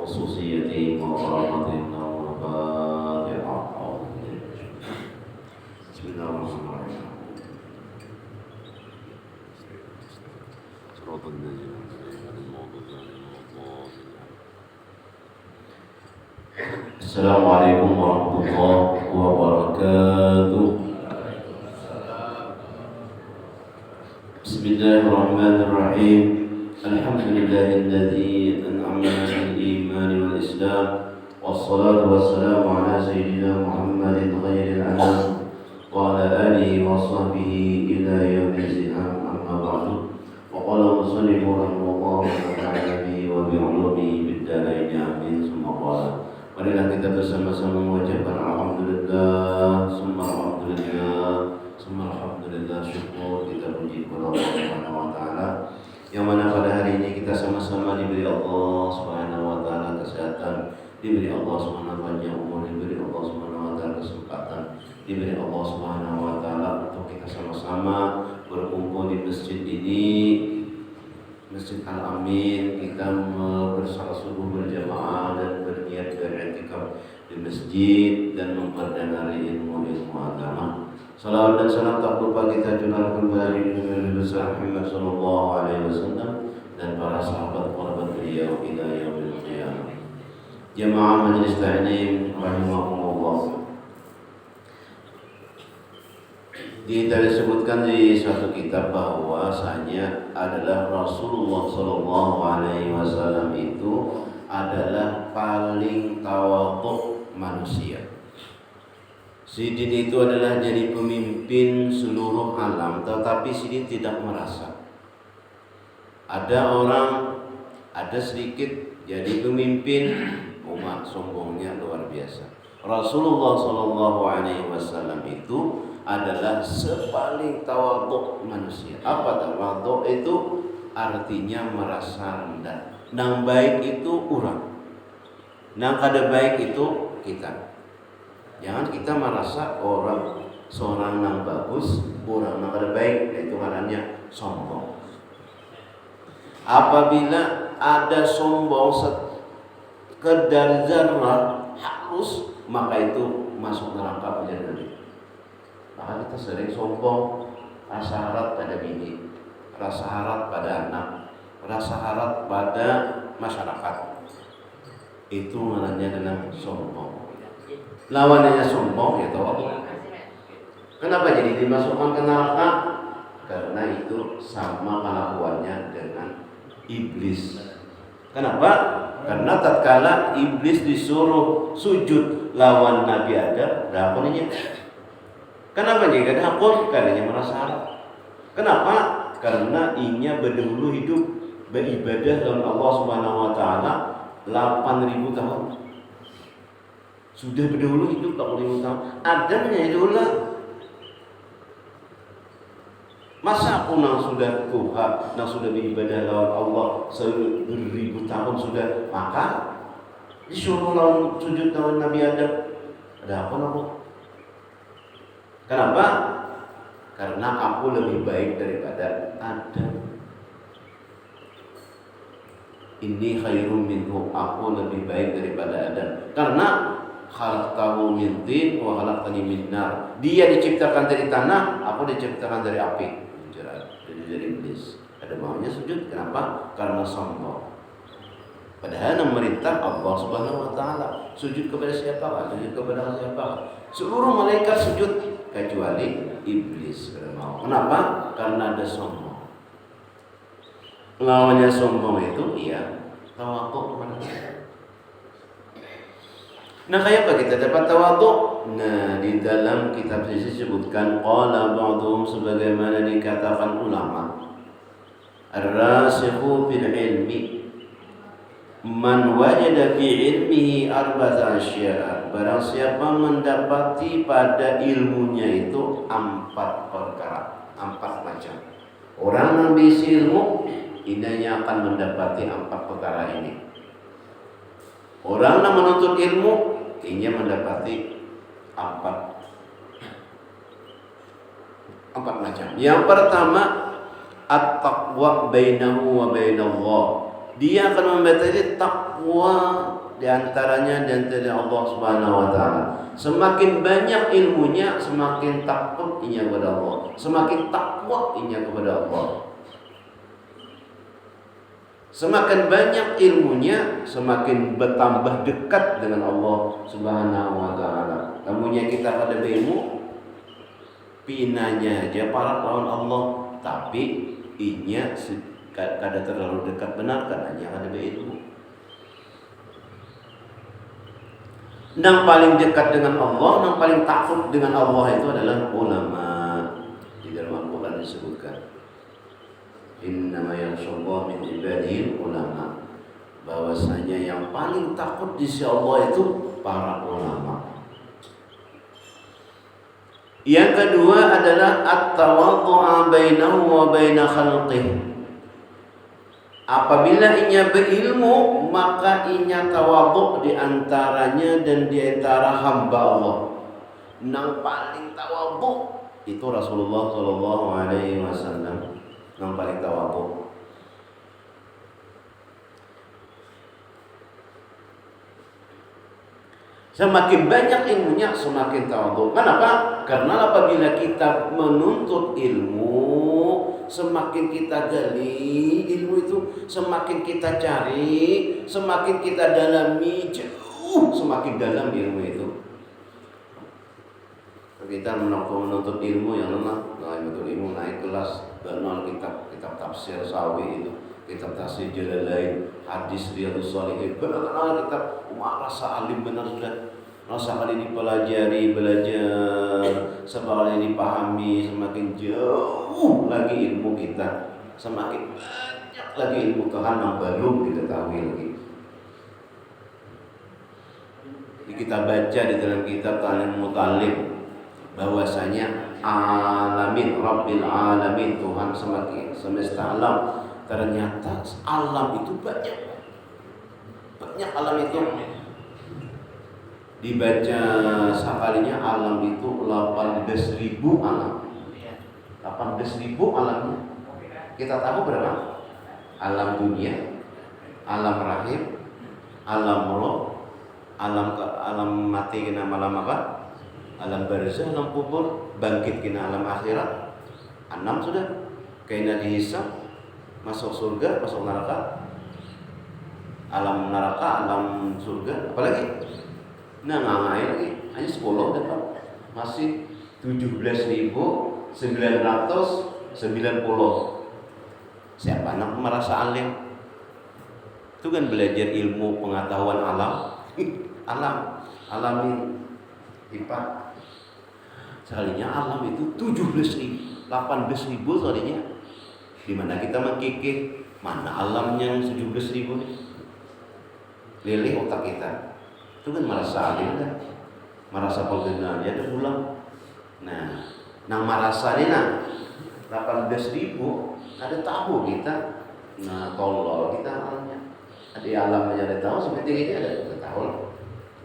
خصوصيته وكرامته ومفاتيح بسم الله الرحمن الرحيم صراط الذين السلام عليكم ورحمة الله وبركاته. بسم الله الرحمن الرحيم. الحمد لله الذي أنعمنا بالإيمان والإسلام، والصلاة والسلام على سيدنا محمد خير الأنام وعلى آله وصحبه إلى يوم الزحام. أما بعد، وقال المصنف رحمه الله تعالى به وبعلومه بالدارين آمين. ثم قال: marilah kita bersama-sama mengucapkan alhamdulillah, summa alhamdulillah, summa alhamdulillah, syukur kita puji kepada Allah Subhanahu wa taala yang mana pada hari ini kita sama-sama diberi Allah Subhanahu wa taala kesehatan, diberi Allah Subhanahu wa taala umur, diberi Allah Subhanahu wa taala kesempatan, diberi Allah Subhanahu wa taala untuk kita sama-sama berkumpul di masjid ini, Masjid Al-Amin. Kita bersalat subuh berjamaah dan berniat beriktikaf di masjid dan mempelajari ilmu-ilmu agama. Salawat dan salam tak lupa kita curahkan kepada Nabi besar Muhammad sallallahu alaihi wasallam dan para sahabat beliau ila yaumil qiyamah. Jamaah majelis ta'lim rahimakumullah. Disebutkan di suatu kitab bahwasanya adalah Rasulullah Sallallahu Alaihi Wasallam itu adalah paling tawadhu manusia. Sidin itu adalah jadi pemimpin seluruh alam, tetapi Sidin tidak merasa. Ada orang, ada sedikit jadi pemimpin umat, sombongnya luar biasa. Rasulullah Sallallahu Alaihi Wasallam itu adalah sepaling tawadhu manusia. Apa tawadhu itu? Artinya merasa rendah. Nang baik itu urang, nang kada baik itu kita. Jangan kita merasa orang seorang nang bagus, orang nang kada baik, itu namanya sombong. Apabila ada sombong sekedar zarah halus, maka itu masuk neraka menjadi nabi. Maka kita sering sombong, rasa harap pada bini, rasa harap pada anak, rasa harap pada masyarakat. Itu namanya adalah sombong. Lawannya sombong ya tawadhu. Kenapa jadi dimasukkan ke neraka? Karena itu sama kelakuannya dengan iblis. Kenapa? Karena tatkala iblis disuruh sujud lawan Nabi Adam, berapa nih? Kenapa dia kata hakun? Karena dia merasa harap. Kenapa? Karena inya berdahulu hidup beribadah dengan Allah Subhanahu wa taala 8.000 tahun. Sudah berdahulu hidup 8.000 tahun. Adamnya itu lah. Masa aku nang sudah Tuhan, nang sudah beribadah lawan Allah 1000 tahun sudah, maka disuruh lawan sujud lawan Nabi Adam. Ada apa aku? Kenapa? Karena aku lebih baik daripada Adam. Inni khairum minhu, aku lebih baik daripada Adam. Karena khalaqtahu min tin wa khalaqtani min nar. Dia diciptakan dari tanah, aku diciptakan dari api. Jadi dari iblis. Ada maunya sujud. Kenapa? Karena sombong. Padahal yang merintah Allah Subhanahu wa taala. Sujud kepada siapa? Sujud kepada siapa? Seluruh malaikat sujud kecuali iblis. Kenapa? Karena ada sombong. Lawannya sombong itu tawadhu manusia. Nah, kayak apa kita dapat tawadhu? Nah, di dalam kitab ini disebutkan qala ba'dhum, sebagaimana dikatakan ulama, ar-rasikhu fil ilmi man wajada fi ilmihi arba'ata asya'. Barang siapa mendapati pada ilmunya itu 4 perkara, 4 macam. Orang yang bisa ilmu, indahnya akan mendapati 4 perkara ini. Orang yang menuntut ilmu, ia mendapati 4 macam. Yang pertama, at-taqwa bainahu wa bainallah. Dia akan membatasi takwa di antaranya dan dari Allah Subhanahu wa taala. Semakin banyak ilmunya, semakin takut ia kepada Allah. Semakin takwa ia kepada Allah. Semakin banyak ilmunya, semakin bertambah dekat dengan Allah Subhanahu wa taala. Namunnya kita pada ilmu pinanya aja para lawan Allah, tapi inya kada terlalu dekat benar karena ada ilmu. Yang paling dekat dengan Allah, yang paling takut dengan Allah itu adalah ulama. Di dalam Al-Quran disebutkan, innama yakhshallahu min ibadihi ulama, bahwasanya yang paling takut di sisi Allah itu para ulama. Yang kedua adalah at-tawaddu'a bainahu wa baina khalqihi. Apabila inya berilmu, maka inya tawadhu di antaranya dan di antara hamba Allah. Yang paling tawadhu itu Rasulullah sallallahu alaihi wasallam. Yang paling tawadhu. Semakin banyak ilmunya, semakin tawadhu. Kenapa? Karena apabila kita menuntut ilmu, semakin kita gali ilmu itu, semakin kita cari, semakin kita dalami jauh, semakin dalam ilmu itu. Kita menuntut ilmu yang menuntut ilmu naik kelas, kenal kitab tafsir Sawi itu, kitab tafsir Jalalain, hadis Riyadhus Shalihin, kenal kitab rasa alim benar sudah. Rasa kali dipelajari, belajar, semakin dipahami, semakin jauh lagi ilmu kita, semakin banyak lagi ilmu Tuhan yang belum kita tahu lagi. Kita baca di dalam kitab Ta'lim Mutalim bahwasanya alamin, Rabbil alamin, Tuhan semesta alam, ternyata alam itu banyak alam itu. Dibaca sekalinya alam itu 18.000 alam. 18.000 alamnya. Kita tahu berapa? Alam dunia, alam rahim, alam roh, alam mati kena alam apa? Alam barzah, alam kubur, bangkit kena alam akhirat. 6 sudah. Kena dihisab, masuk surga, masuk neraka. Alam neraka, alam surga, apalagi? Nah, ngangai lagi, hanya 10 dapat. Masih 17.990. Siapa anak merasa alim? Itu kan belajar ilmu pengetahuan alam. Alamin IPA. Sekalinya alam itu 17.000, 18.000 sekalinya. Di mana kita mengkikik, mana alamnya yang 17.000 nih? Leleh otak kita. Itu kan merasa alim kan, merasa penggunaan dia ada pulang. Nah, nang merasa ini 18.000 ada tahu kita. Nah, tolol kita alamnya. Ada alam aja ada tahu, seperti ini ada tahu.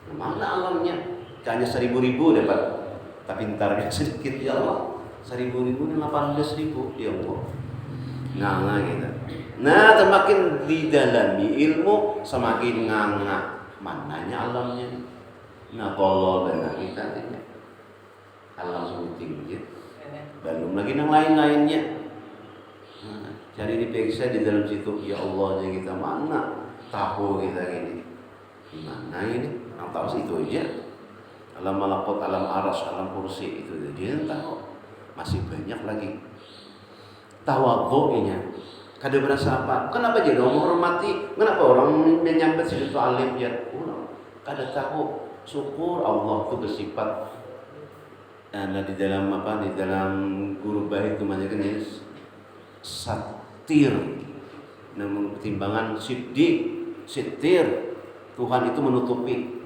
Nah, mana alamnya? Hanya 1.000 dapat. Tapi ntarnya sedikit ya Allah. 1.000 dan 18.000 ya Allah. Nganga kita. Nah, semakin didalami ilmu, semakin nganga. Mananya alamnya? Nah, tolol dan kita ini. Alam sebuting gitu. Belum lagi yang lain-lainnya. Nah, cari diperiksa di dalam situ. Ya Allah, yang kita mana? Tahu kita ini. Mana ini? Yang tahu itu aja. Alam malakut, alam aras, alam kursi itu dia tahu. Masih banyak lagi. Tawadhu'nya. Kada berasa apa? Kenapa jadi orang menghormati? Kenapa orang menyambut situ alim ya? Kada tahu. Syukur Allah itu bersifat di dalam apa? Di dalam guru baik itu namanya kan satir. Namun pertimbangan sitir. Tuhan itu menutupi.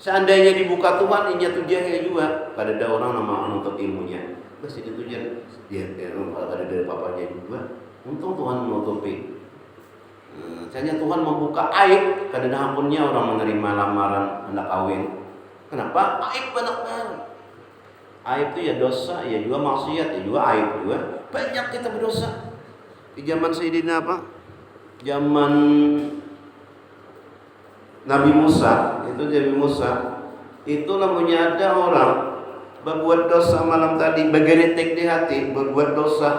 Seandainya dibuka Tuhan, inya tujahnya juga. Kada ada orang nama menuntut ilmunya. Terus itu tujah. Dia ada dari papanya juga. Untung Tuhan menutupi. Hanya Tuhan membuka aib. Kada ada ampunnya orang menerima lamaran anak kawin. Kenapa? Aib banyak. Aib itu ya dosa, ya juga maksiat, ya juga aib juga. Banyak kita berdosa. Di zaman Sayyidina apa? zaman Nabi Musa, itu namanya ada orang berbuat dosa malam tadi, bergeretek di hati, berbuat dosa.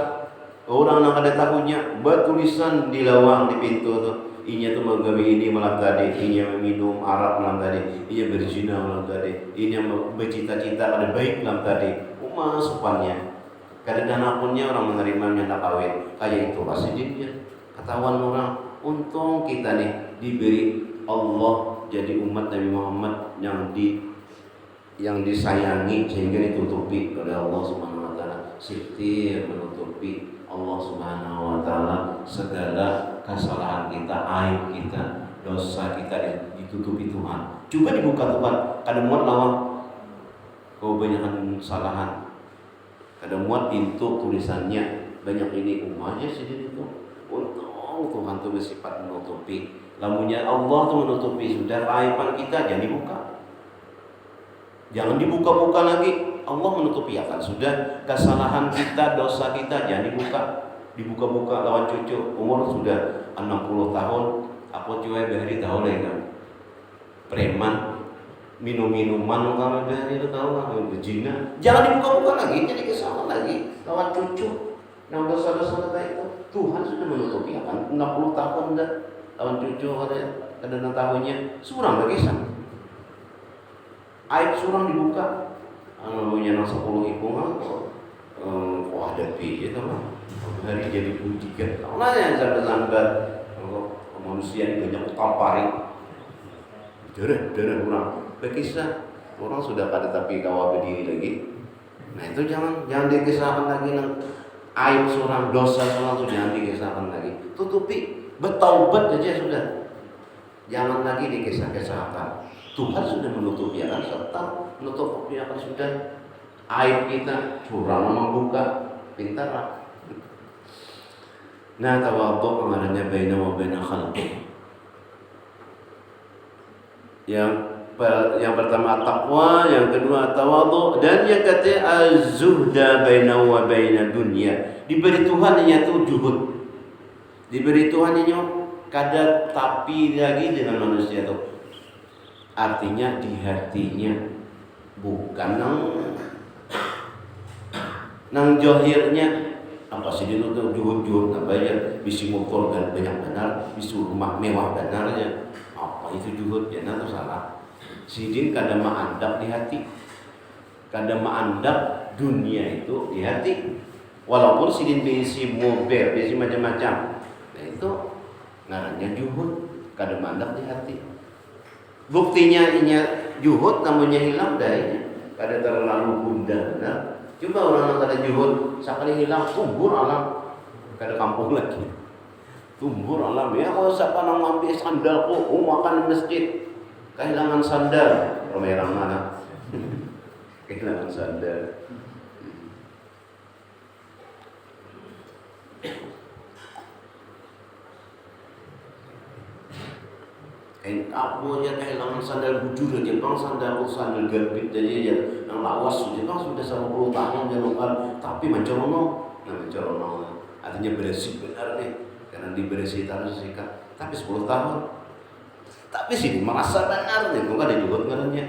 Orang yang ada tahunya bertulisan di lawang di pintu tuh, inya tuh menggawe ini malam tadi, inya meminum arak malam tadi, inya berzina malam tadi, inya bercita-cita ada baik malam tadi. Supannya kadang akunnya orang menerimanya tak kawin, kayak itu pasti dia ketahuan orang. Untung kita nih diberi Allah jadi umat Nabi Muhammad yang disayangi sehingga ditutupi oleh Allah Subhanahu wa taala. Sitir menutupi Allah Subhanahu wa taala segala kesalahan kita, aib kita, dosa kita ditutupi Tuhan. Coba dibuka Tuhan, kadang muat lawang kebanyakan kesalahan. Kadang muat pintu tulisannya banyak ini umatnya sendiri itu. Untung Tuhan itu bersifat menutupi. Lamunya Allah itu menutupi sudah aiban kita jangan dibuka. Jangan dibuka-buka lagi. Allah menutupi akan sudah kesalahan kita, dosa kita jangan dibuka. Dibuka-buka lawan cucu umur sudah 60 tahun. Aku cuy bahari tahu lah kan. Preman minum-minuman kalau bahari itu tahu lah berzina. Jangan dibuka-buka lagi, jadi kesalahan lagi lawan cucu. Nah dosa-dosa kita itu Tuhan sudah menutupi akan 60 tahun dah lawan cucu ada tahunnya surang lagi sama. Aib surang dibuka. Punya 10 ibu ada pi itu mah hari jadi pujikan lah yang sampai manusia ini banyak tamparing darah orang berkisah orang sudah pada tapi kawal berdiri lagi. Nah itu jangan dikisahkan lagi nang aib surang, dosa surang itu jangan dikisahkan lagi, tutupi, bertaubat aja sudah, jangan lagi dikisah-kisahkan. Tuhan sudah menutupi akan serta menutupi akan sudah aib kita, curang membuka pintar. Nah tawadhu pengarangnya baina wa baina khalqi. Yang pertama takwa, yang kedua tawadhu, dan yang ketiga az-zuhda baina wa baina dunya. Diberi Tuhan nya itu juhud. Diberi Tuhan nya kada tapi lagi dengan manusia itu. Artinya di hatinya, bukan nang johirnya. Apa sih dia tuh juhud apa ya, bisi motor dan banyak benar, bisi rumah mewah benarnya. Apa itu juhud ya, itu salah. Sidin kadang ma'andap di hati, kadang ma'andap dunia itu di hati. Walaupun sidin bisi mobil, bisi macam-macam, nah itu ngarannya juhud, kadang ma'andap di hati. Buktinya inya juhud namanya hilang dari kada terlalu bunda benar. Coba orang yang kada juhud sekali hilang tumbur alam, kada kampung lagi. Tumbur alam ya, kalau siapa nang ngambil sandalku makan masjid kehilangan sandal, romerang mana? Kehilangan sandal. Aku aja kehilangan sandal bujur aja, bang sandal garbit aja ya, yang lawas aja bang sudah 10 tahun dia nongkar, tapi mencorono, artinya bersih benar nih, karena dibersih taruh sikat, tapi 10 tahun, tapi sini merasa benar nih, kok ada juga ngaranya,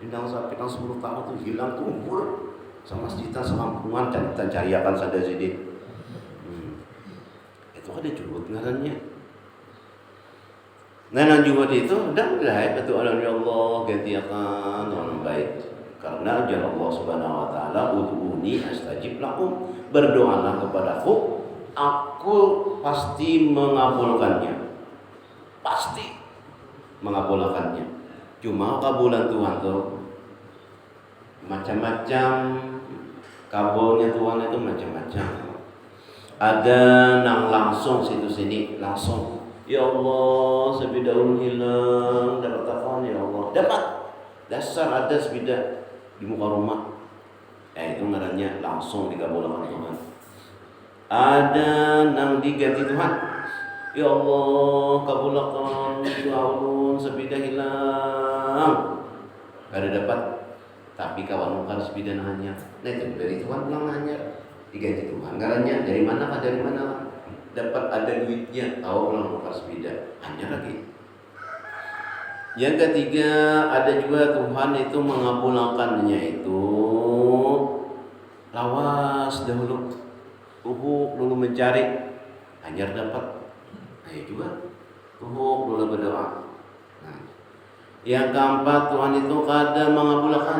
bintang sapi 10 tahun tuh hilang tumbur, sama sejuta sekampungan cariakan sandal sini, itu ada juga ngaranya. Nah juga itu udah itu Allah ganti akan orang baik karena jangan Allah Subhanahu wa taala ud'uni astajib lakum, berdoalah kepadaku aku pasti mengabulkannya, pasti mengabulkannya. Cuma kabulan Tuhan tuh macam-macam, kabulnya Tuhan itu macam-macam. Ada yang langsung situ sini langsung, ya Allah sebida ulun hilang dapat telepon ya Allah, dapat dasar ada sebida di muka rumah, itu ngarannya langsung dikabulkan Tuhan. Ada yang diganti Tuhan, ya Allah kabulkan doa ulun sebida hilang, ada dapat, tapi kawan muka sebida hanya, nah itu dari Tuhan pulang hanya diganti Tuhan. Ngarannya dari mana? dapat ada duitnya, tahu pulang nukar sepeda, hanya lagi. Yang ketiga, ada juga Tuhan itu mengabulkannya itu lawas dahulu, dulu mencari, hanya dapat. Nah itu juga dulu berdoa. Nah, yang keempat, Tuhan itu kadang mengabulkan,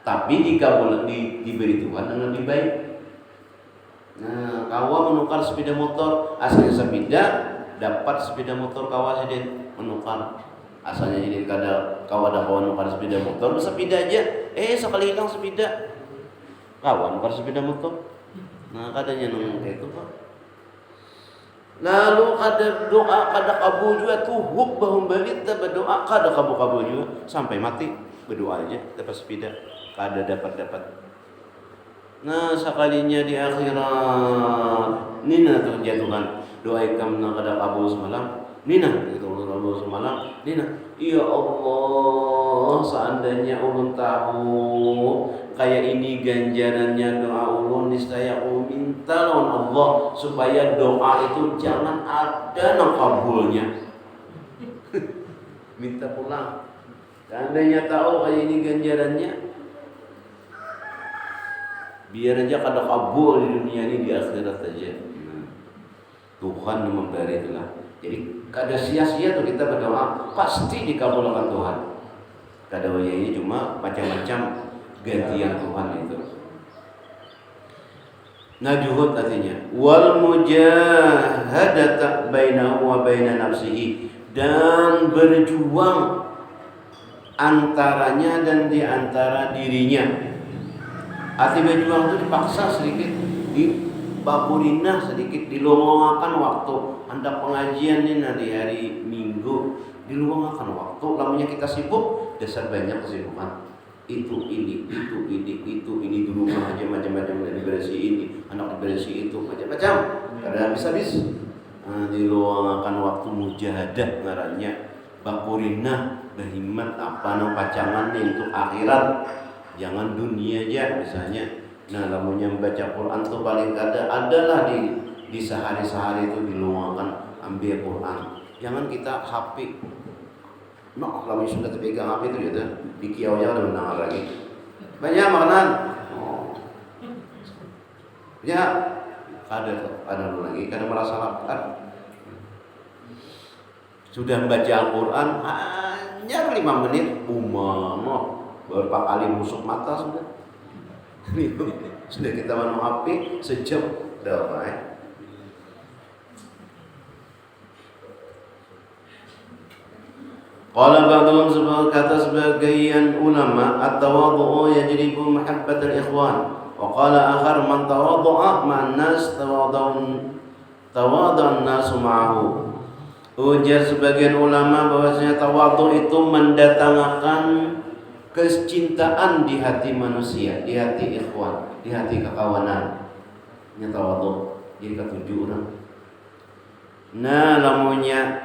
tapi diberi Tuhan yang lebih baik. Nah, kawa menukar sepeda motor, asalnya sepeda, dapat sepeda motor kawa jadi menukar. Asalnya jadi kawa ada kawan nukar sepeda motor, sepeda aja, sekali hilang sepeda, kawan nukar sepeda motor. Nah, katanya nung itu Pak. Lalu ada doa, ada kabul juga tuh, bahum balik berdoa, ada kabul juga sampai mati berdoa aja dapat sepeda, ada dapat. Nah, sekalinya di akhirat, nina tuh jatuhan doa ikam nak ada kabul semalam. Nina, itu Allah semalam. Nina, ya Allah, seandainya ulun tahu kayak ini ganjarannya doa ulun, niscaya ulun minta lawan Allah supaya doa itu jangan ada nang kabulnya. Minta pulang. Seandainya tahu kayak ini ganjarannya, biar aja kada kabul di dunia ini, di akhirat aja. Tuhan memberi itulah. Jadi kada sia-sia tuh kita berdoa, pasti dikabulkan Tuhan. Kada ini cuma macam-macam gantian Tuhan itu. Najuhud artinya wal mujahadata bainahu wa baina nafsihi, dan berjuang antaranya dan di antara dirinya. Arti berjuang itu dipaksa sedikit, dibaburinah sedikit, dilowongakan waktu. Anda pengajian nih di hari Minggu, diluangkan waktu. Lamanya kita sibuk, dasar banyak kesibukan. Itu ini di rumah aja macam-macam, diberesi ini, anak diberesi itu macam-macam. Kada habis-habis. Diluangkan waktu mujahadah ngarannya, bakurinah berhimmat apa nang pacangan nih untuk akhirat. Jangan dunia aja misalnya. Nah, lamanya membaca Quran tuh paling kada adalah di sehari-sehari itu diluangkan ambil Quran. Jangan kita HP. Kalau sudah terpegang HP itu ya, di kiaunya udah mendengar lagi. Banyak makanan. Ya, ada lagi, kada merasa lapar. Sudah membaca Al-Quran hanya 5 menit, berapa kali musuk mata sudah. Sudah kita main HP sejam dah. Qala ba'dhum, kata sebagian ulama, at-tawadhu'u yajribu mahabbatal ikhwan. Wa qala akhar, man tawadhu'a ma'an nas tawadhu'an nasu ma'ahu. Ujar sebagian ulama bahwasanya tawadhu itu mendatangkan kecintaan di hati manusia, di hati ikhwan, di hati kekawanan. Ini tawadhu. Jadi ketujuh orang. Nah, lamunya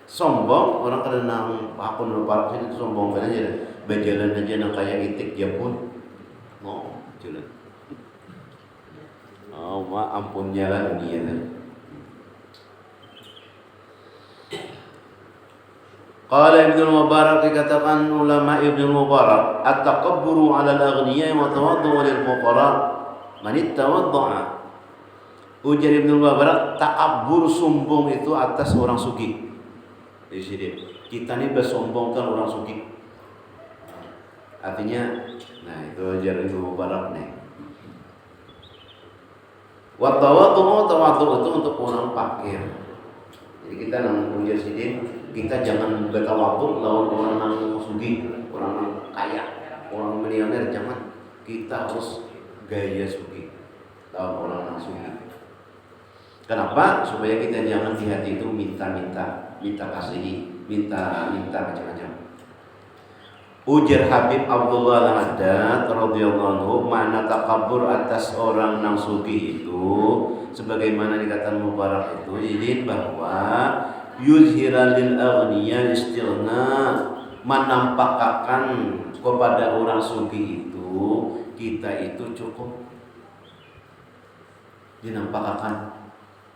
sombong, orang kadang akun lupa itu sombong aja, berjalan aja nang kayak itik japun, jalan. Ampun jalan dunia lah. Qala Ibnu Mubarak, dikatakan ulama Ibnu Mubarak, at-takabburu 'ala al-aghniya wa tawaddu' lil fuqara man tawaddu'a. Ujar Ibnu Mubarak, takabur sombong itu atas orang sugih. Di sini kita nih bersombongkan orang sugih. Artinya, nah itu ajar Ibnu Mubarak nih. Wa tawaddu' itu untuk orang fakir. Jadi kita nang ujar sini, kita jangan bertawadhu lawan orang nang sugih, orang nang kaya, orang milioner, jangan. Kita harus gaya sugih lawan orang nang sugih. Kenapa? Supaya kita jangan di hati itu minta kasihi, minta macam-macam. Ujar Habib Abdullah Al-Haddad radhiyallahu anhu, makna takabur atas orang nang sugih itu sebagaimana dikatakan Mubarak itu, jadi bahwa yuzhira lil aghniya istighna, menampakkan kepada orang sugih itu kita itu cukup. dinampakkan.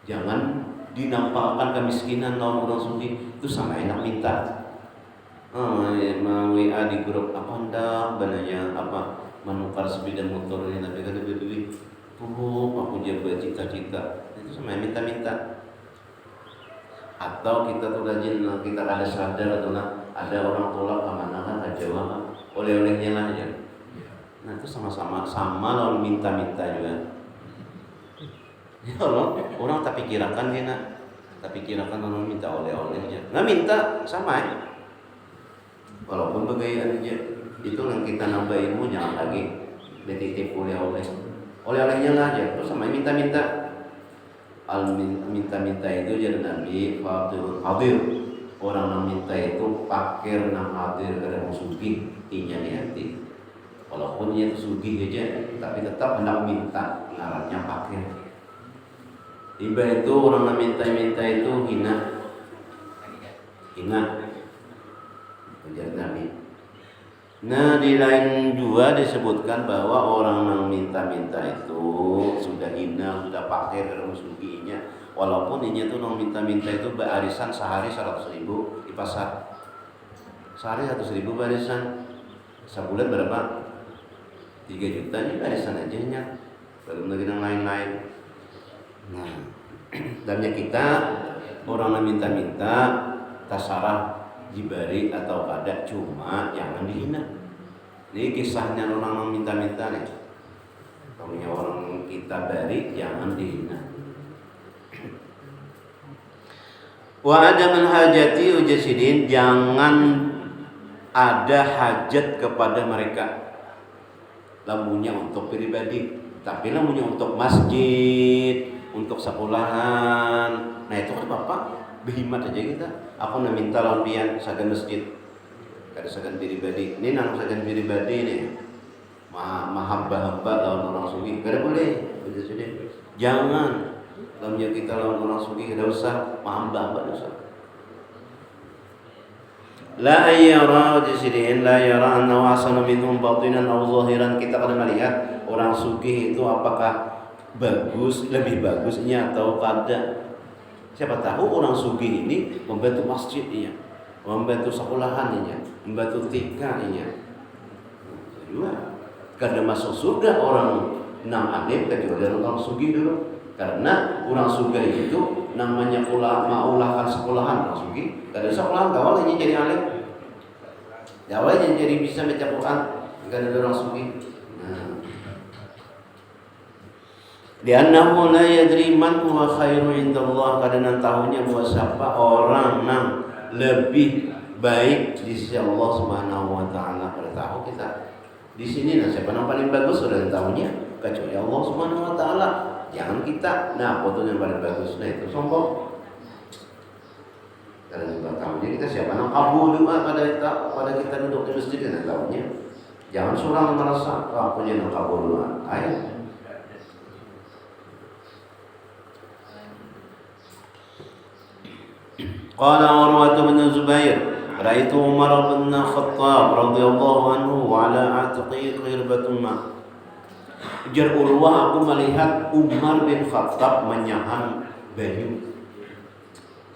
Jangan dinampakkan kemiskinan lawan orang sugih, itu sama enak minta. WA di grup apa hendak bananya apa menukar sepeda motor ini, tapi kata beli aku jaga cita-cita, itu sama minta-minta. Atau kita tuh rajin, kita ada sadar atau ada orang tolak kemana kan ada jawab oleh-olehnya lah ya. Nah itu sama-sama lalu minta-minta juga. Ya Allah, orang tak pikirkan dia nak, tak pikirkan orang minta oleh-olehnya. Nggak minta sama ya. Walaupun bagaian aja, itu yang kita nambah ilmu, jangan lagi dititip oleh-oleh. Oleh-olehnya lah aja, terus sama minta-minta. Minta-minta itu jadi Nabi hadir. Orang yang minta itu pakir nang hadir karena sugih inya di hati. Walaupun dia itu sugih aja, tapi tetap hendak minta, ngarannya pakir. Tiba itu orang yang minta-minta itu hina. Ujar Nabi. Nah di lain juga disebutkan bahwa orang yang minta-minta itu sudah hina, sudah pakir karena suginya. Walaupun ini tuh yang minta-minta itu barisan sehari 100.000 di pasar. Sehari 100.000 barisan. Sebulan berapa? 3 juta nih barisan aja nya. Belum lagi yang lain-lain. Nah, dalamnya kita orang yang minta-minta tasarah diberi atau kada, cuma jangan dihina. Ini kisahnya orang yang minta-minta nih. Kalau orang kita beri jangan dihina. Wa adaman hajati ujasidin, jangan ada hajat kepada mereka. Lamunnya untuk pribadi, tapi lamunnya untuk masjid, untuk sekolahan. Nah itu kan Bapak berhimat aja kita. Aku nak minta lawan pian sagan masjid. Kada sagan pribadi. Ini nang sagan pribadi nih. Hamba lawan orang sugih. Kada boleh. Jangan. Lamunnya kita lawan orang sugih kada usah. Hamba usah. La ayyara jisirin la yara annahu asana minhum batinan aw zahiran. Kita kada melihat orang sugih itu apakah bagus, lebih bagusnya atau kada. Siapa tahu orang sugih ini membantu masjidnya, membantu sekolahannya, membantu tikanya. Juga karena masuk surga orang nang alim kecuali orang sugih dulu. Karena orang sugih itu namanya maulahkan sekolahan orang sugih. Karena sekolahan awalnya jadi alim, awalnya jadi bisa baca Quran. Karena orang sugih. Li'annahu la yadri man huwa khairu indallah, karena tahunya bahwa siapa orang yang lebih baik di sisi Allah Subhanahu wa taala. Kalau tahu kita di sini nah siapa yang paling bagus sudah tahunya kecuali Allah Subhanahu wa taala. Jangan kita foto yang paling bagus. Nah itu sombong. Karena kita tahunya kita siapa yang kabul doa pada kita duduk di masjid dan tahunya. Jangan seorang merasa punya yang kabul doa. Ayo. قال عروة بن الزبير رأيت عمر بن الخطاب رضي الله عنه وعلى عاتقه قربة ماء. Ujar Urwah, aku melihat Umar bin Khattab menyahan banyu.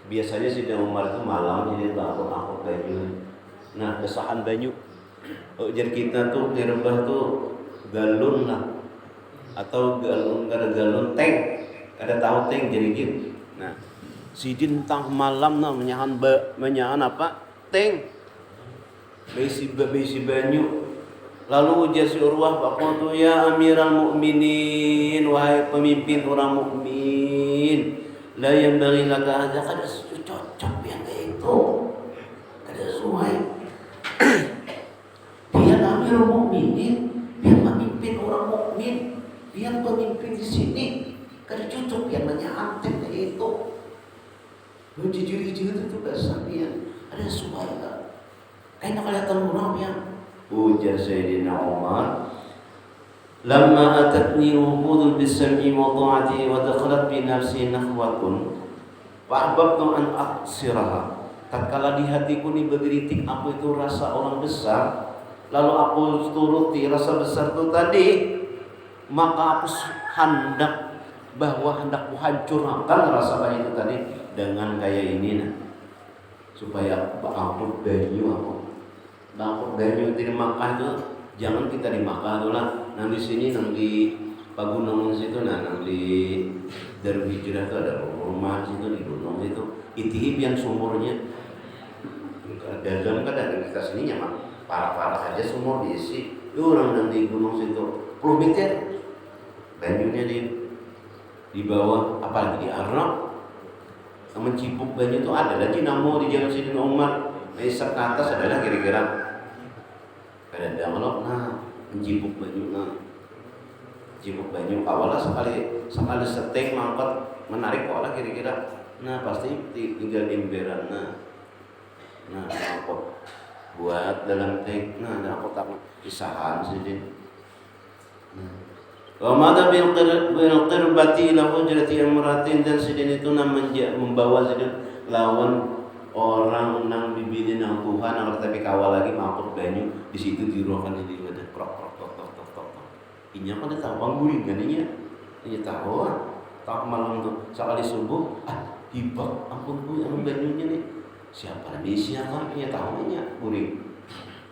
Biasanya si Umar itu malam jadi angkut banyu. Nah kesahan banyu. Ujar kita tuh di Rebah tuh galon lah, atau galon tank. Ada tahu tank jadi gitu. Nah sidin tang malam na menyahan apa? Tank. Besi banyu. Lalu ujar si Urwah, "Faqultu ya Amiral Mukminin, wahai pemimpin orang mukmin, la yanbaghi laka hadza." Kada cocok yang kayak itu. Kada sesuai. Dia Amirul Mukminin, dia pemimpin orang mukmin, dia pemimpin di sini. Kada cocok yang menyahan tank kayak itu. Jujur itu bahasa dia ada suara. Kayak kelihatan orang yang ujar Sayyidina Umar, "Lamma atatni wuqudul bisam'i wa ta'ati wa dakhalat bi nafsi nakhwatun fa ahbabtu an aqsiraha." Tatkala di hatiku ini bergeritik aku itu rasa orang besar, lalu aku turuti rasa besar itu tadi, maka aku hendak bahwa hendak kuhancurkan rasa banyu itu tadi dengan gaya ini nah, supaya angkut banyu di Makkah itu jangan kita di Makkah tuh lah, nang di sini nang di Pagunungan situ nang di Darul Hijrah itu ada rumah situ di gunung situ itihib yang sumurnya dalam kadang kita sininya mah parah-parah saja sumur diisi orang nang di gunung situ 10 meter banyunya di bawah apalagi di Arab mencipuk banyu itu ada lagi namun di zaman Sayyidina Umar Isap ke atas adalah kira-kira kadang nah mencipuk banyu awalnya sekali seting mangkot menarik awalnya kira-kira nah pasti tinggal imberan nah mangkot buat dalam tank nah aku tak pisahan sini wa madha bil qirbati ila hujrati amratin dan sidin itu membawa sidin lawan orang nang bibinin nang Tuhan nang tapi kawal lagi mangkot banyu di situ diruakan di wadah krok inya kan tahu bang guring kan inya tahu malam tuh sekali subuh hibak ampun bu yang banyunya nih siapa inya tahu inya guring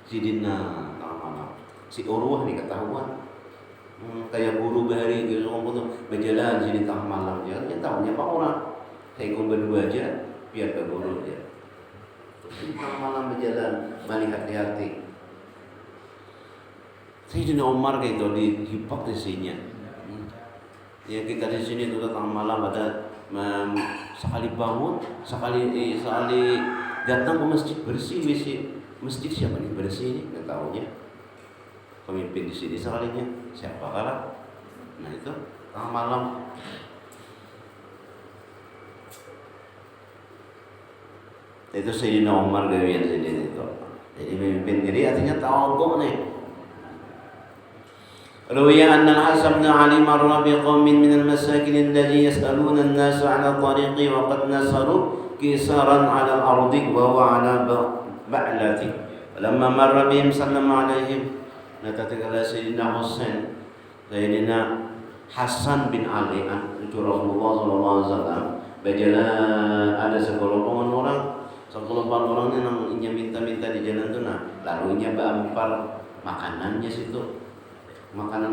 sidina malam si Urwah nih ketahuan kayak buru bahari gitu ngomong tuh berjalan sini tengah malam ya tahunya pak orang kayak berdua aja biar keburu ya tengah malam berjalan balik hati-hati Sayyidina Umar kayak itu di hipokrisisinya ya kita di sini tuh tengah malam ada sekali bangun sekali datang ke masjid bersih masjid siapa nih bersih ini nggak tahunya pemimpin di sini sekalinya siapa kalah nah itu tengah malam itu Sayyidina Umar gawian sini itu jadi pemimpin jadi artinya tawadhu nih روي أن الحسن بن علي مر بقوم من المساكن الذي يسألون الناس عن الطريق وقد نصروا كسارا على الأرض وهو على بعلته فلما مر بهم سلم عليهم نتتكلم سيدنا حسين سيدنا Hasan bin Ali itu Rasulullah SAW berjalan ada sekelompokan orang yang minta-minta di jalan tuh nah lalu nya bampar makanannya situ makanan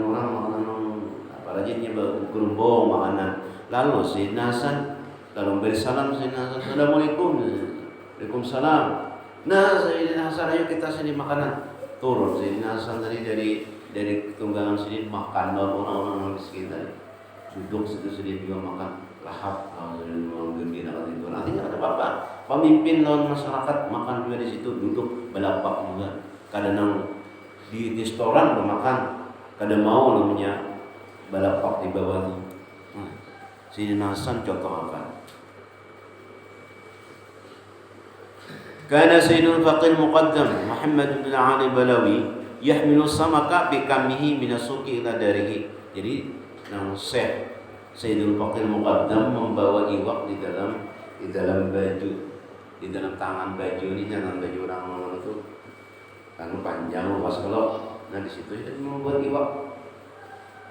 apa aja nya gerombong makanan lalu si Hasan lalu beri salam si Hasan Assalamualaikum Waalaikumsalam nah Sayyidina Hasan ayo kita sini makanan turun Sayyidina Hasan tadi dari tunggangan sini makan orang-orang miskin tadi duduk situ juga makan lahap gembira itu nantinya ada apa pemimpin non masyarakat makan juga di situ duduk belapak juga kadang di restoran bermakan kadang mau namanya balapak di bawah itu Sayyidina Hasan contoh apa kana Sayyidul Faqih Muqaddam Muhammad bin Ali Balawi yahmilu samaka bikamihi minasuki ila darihi jadi nang Syekh Sayyidul Faqih Muqaddam membawa iwak di dalam baju di dalam tangan baju ini jangan baju orang itu kan panjang luas kalau nah di situ dia membuat iwak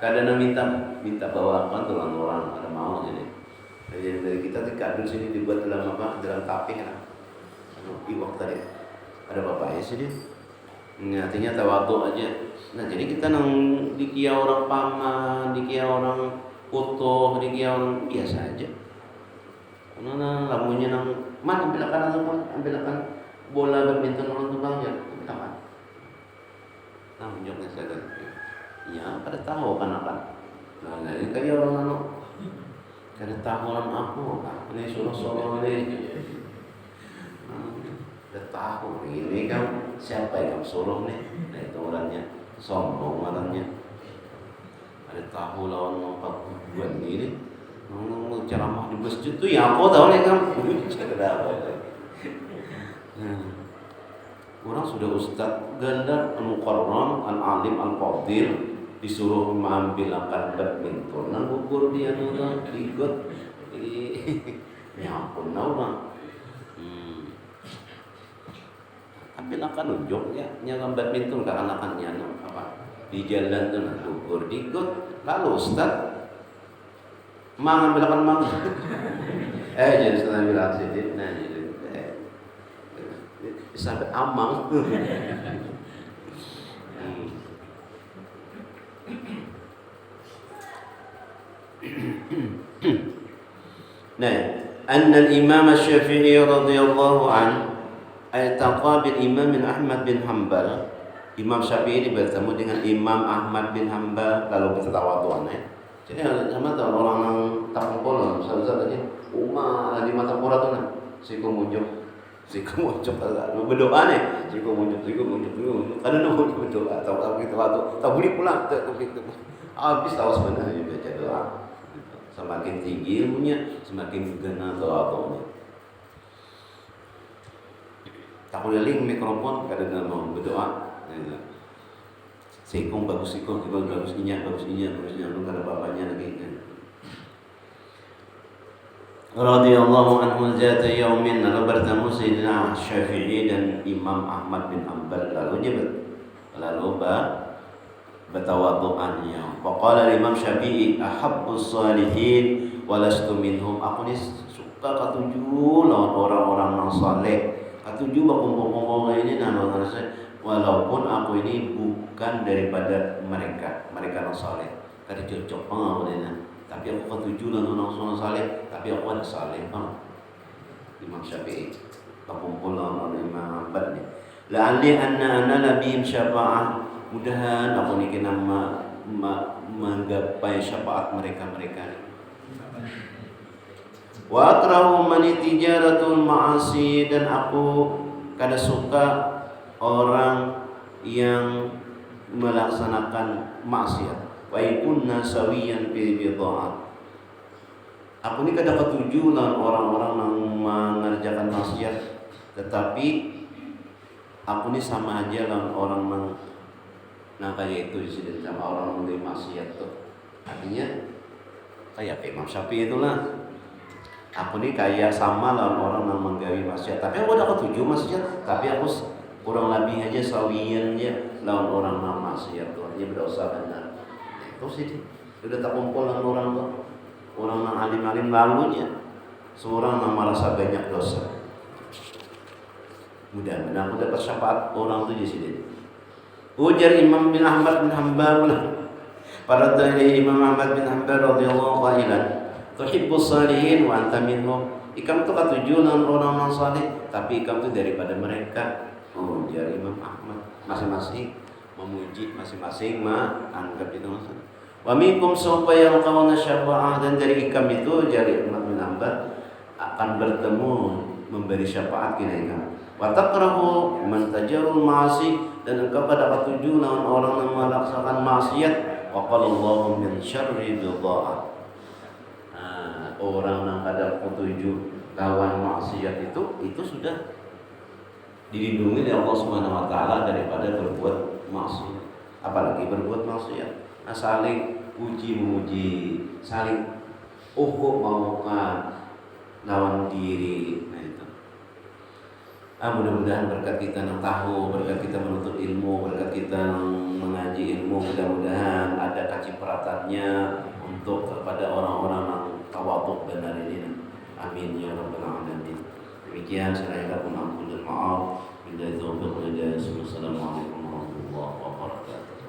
kadang minta bawakan tuh orang ada mau jadi dari kita di kardus sini dibuat dalam dalam taping lah iwak tadi ada bapaknya sih dia artinya tawadhu aja nah jadi kita nang dikia orang paman dikia orang utuh dikia orang biasa aja karena lamunya nang mana ambilkan bola badminton orang tukangnya ambilkan nah menjawabnya saya ya pada tahu kan nah jadi kayak orang kada tahu aku ini suruh ini udah tahu ini kan siapa yang suruh nih nah itu orangnya sombong orangnya ada tahu lawan nomor buat ini ceramah di masjid tuh ya aku tahu nih kan orang sudah ustaz gandar al-muqarram al-alim al-fadil disuruh mengambil akan badminton nang gugur dia nang ikut ya ampun orang ambil akan unjuk ya nyang badminton keanakannya apa di jalan tuh nang gugur ikut lalu ustaz Mangan belakan mang. Jadi setelah bilang sedih, nah jadi sampai amang. Nah, anna al-Imam Asy-Syafi'i radhiyallahu anhu altaqa bil Imam Ahmad bin Hanbal. Imam Syafi'i ini bertemu dengan Imam Ahmad bin Hanbal lalu bertawadhuan ya. Jadi sama orang yang tak kumpul, misalnya tadi umah di mata pura tuh nah, siku muncul berdoa nih, siku muncul. Kadang nunggu berdoa, tahu kita waktu, tahu beli pulang, habis tahu sebenarnya baca doa. Semakin tinggi ilmunya, semakin gena doa-doanya. Tak boleh link mikrofon kadang mau berdoa. Sikung bagus inya, lu kada bapaknya lagi. Radhiyallahu anhu zata yaumin, lalu bertemu Sayyidina Syafi'i dan Imam Ahmad bin Hanbal, lalu bertawadhu'annya. Faqala Imam Syafi'i ahabbus salihin walastu minhum. Aku ni suka katuju lawan orang-orang yang saleh. Katuju kumpul-kumpul ini nang walaupun aku ini bukan daripada mereka yang saleh. Kada cocok pengawalnya. Tapi aku katuju lawan orang saleh, tapi aku ada saleh Imam Syafi'i. Kumpul lawan Imam Ahmad ni. La'alli anna nabiyyin syafa'ah. Mudahan aku ni kena menggapai syafaat mereka ni. Wa akrahu man tijaratul ma'asi, dan aku kada suka orang yang melaksanakan maksiat. Wa ikunna sawiyan fi bid'ah. Aku ni kada ketuju lawan orang-orang yang mengerjakan maksiat, tetapi aku ni sama aja lawan orang yang kayak itu disini sama orang yang maksiat tuh. Artinya kayak Imam Syafi'i itulah. Aku ni kayak sama lawan orang yang menggawi maksiat, tapi aku udah ketujuh maksiat, tapi aku kurang lebih aja sawiannya lawan orang yang maksiat tuh, artinya berdosa benar. Itu sih udah tak kumpul dengan orang tuh, orang yang alim-alim lalunya, seorang yang merasa banyak dosa. Mudah-mudahan aku dapat syafaat orang tuh di sini. Ujar Imam bin Ahmad bin Hanbal, pada dari Imam Ahmad bin Hanbal radhiyallahu qailan, tuhibbus salihin wa anta minhum. Ikam tu katuju dengan orang yang saleh, tapi ikam tu daripada mereka. Ujar Imam Ahmad, masing-masing memuji, masing-masing anggap itu masalah. Wa minkum sawfa yalqawna syafa'ah, dan dari ikam itu jari Ahmad bin Hanbal akan bertemu memberi syafaat kena ikam. Wa taqrahu man tajarul ma'asi, dan engkau pada ketujuh lawan orang yang melaksanakan maksiat. Wa qala Allahu min syarri bid'ah. Orang yang kada ketujuh lawan maksiat itu sudah dilindungi oleh Allah Subhanahu wa taala daripada berbuat maksiat. Apalagi berbuat maksiat. Saling puji-muji, saling maukan lawan diri. Mudah-mudahan berkat kita yang tahu, berkat kita menuntut ilmu, berkat kita mengaji ilmu, mudah-mudahan ada kacipratannya untuk kepada orang-orang yang tawadhu benar ini. Amin ya rabbal alamin. Demikian saya pun ampun dan maaf. Bila taufiq hidayah. Wassalamualaikum.